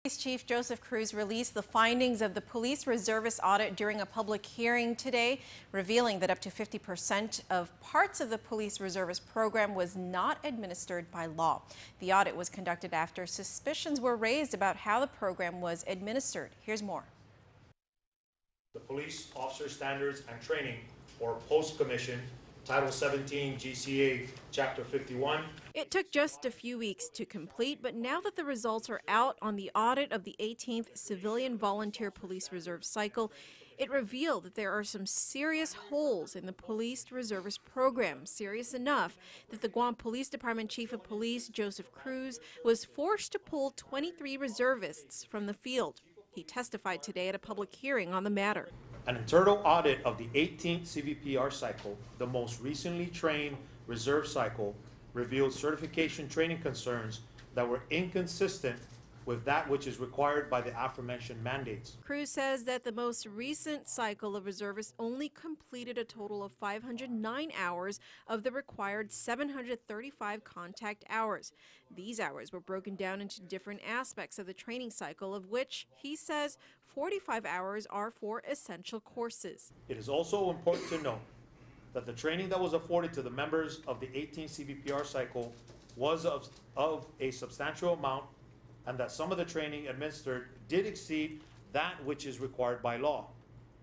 Police Chief Joseph Cruz released the findings of the Police Reservist audit during a public hearing today, revealing that up to 50% of parts of the Police Reservist program was not administered by law. The audit was conducted after suspicions were raised about how the program was administered. Here's more. The Police Officer Standards and Training, or Post Commission, Title 17 GCA, Chapter 51. It took just a few weeks to complete, but now that the results are out on the audit of the 18th Civilian Volunteer Police Reserve cycle, it revealed that there are some serious holes in the Police Reservist program, serious enough that the Guam Police Department Chief of Police, Joseph Cruz, was forced to pull 23 reservists from the field. He testified today at a public hearing on the matter. An internal audit of the 18th CVPR cycle, the most recently trained reserve cycle, revealed certification training concerns that were inconsistent with that which is required by the aforementioned mandates. Cruz says that the most recent cycle of reservists only completed a total of 509 hours of the required 735 contact hours. These hours were broken down into different aspects of the training cycle, of which he says 45 hours are for essential courses. It is also important to note that the training that was afforded to the members of the 18th CVPR cycle was of a substantial amount, and that some of the training administered did exceed that which is required by law.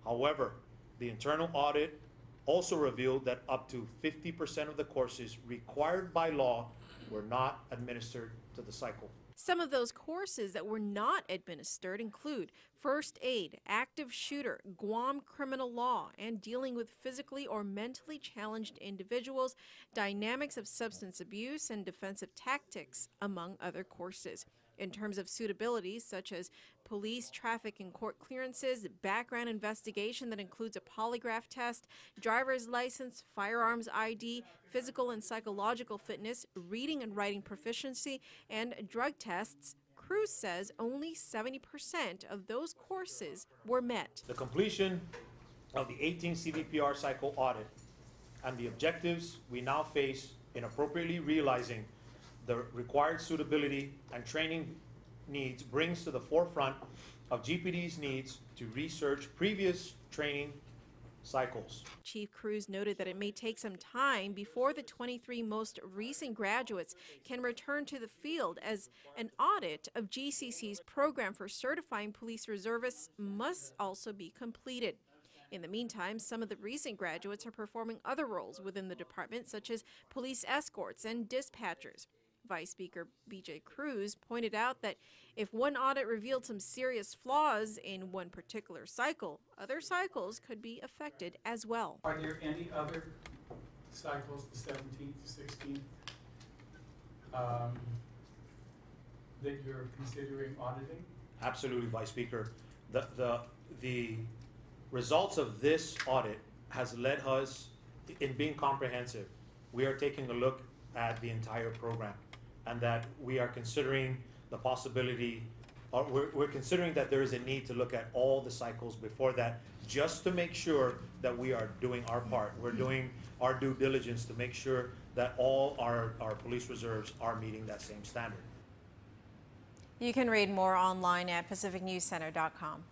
However, the internal audit also revealed that up to 50% of the courses required by law were not administered to the cycle. Some of those courses that were not administered include first aid, active shooter, Guam criminal law, and dealing with physically or mentally challenged individuals, dynamics of substance abuse, and defensive tactics, among other courses. In terms of suitability, such as police, traffic, and court clearances, background investigation that includes a polygraph test, driver's license, firearms ID, physical and psychological fitness, reading and writing proficiency, and drug tests, Cruz says only 70% of those courses were met. The completion of the 18th CVPR cycle audit and the objectives we now face in appropriately realizing the required suitability and training needs brings to the forefront of GPD's needs to research previous training cycles. Chief Cruz noted that it may take some time before the 23 most recent graduates can return to the field, as an audit of GCC's program for certifying police reservists must also be completed. In the meantime, some of the recent graduates are performing other roles within the department, such as police escorts and dispatchers. Vice Speaker B.J. Cruz pointed out that if one audit revealed some serious flaws in one particular cycle, other cycles could be affected as well. Are there any other cycles, the 17th to 16th, that you're considering auditing? Absolutely, Vice Speaker. The results of this audit has led us, in being comprehensive, we are taking a look at the entire program, and that we are considering the possibility, or we're considering that there is a need to look at all the cycles before that, just to make sure that we are doing our part. We're doing our due diligence to make sure that all our police reserves are meeting that same standard. You can read more online at pacificnewscenter.com.